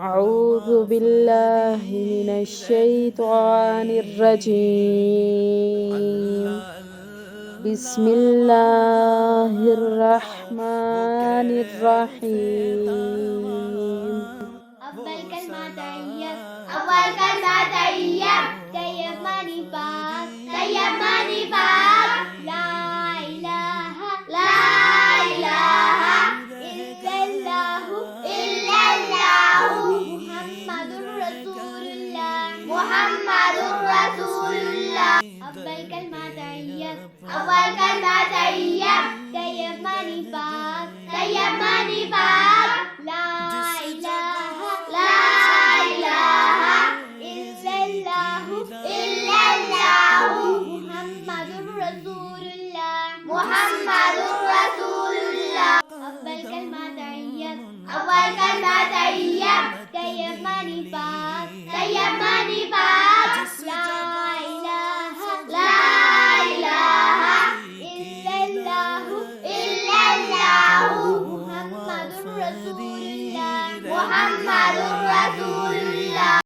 أعوذ بالله من الشيطان الرجيم. بسم الله الرحمن الرحيم. أول كلمة تيب أول كلمة تيب تيب ماني باك تيب ماني باك لا إله لا إله إلا الله إلا الله محمد رسول الله محمد رسول الله. أول كلمة تيب أول كلمة تيب تيب ماني باك تيب ماني باك لا إله لا إله إلا الله إلا الله محمد رسول الله محمد رسول الله. أول كلمة تيب أول كلمة تيب تيب ماني باك تيب ماني باك لا إله لا إله إلا الله إلا الله محمد رسول الله محمد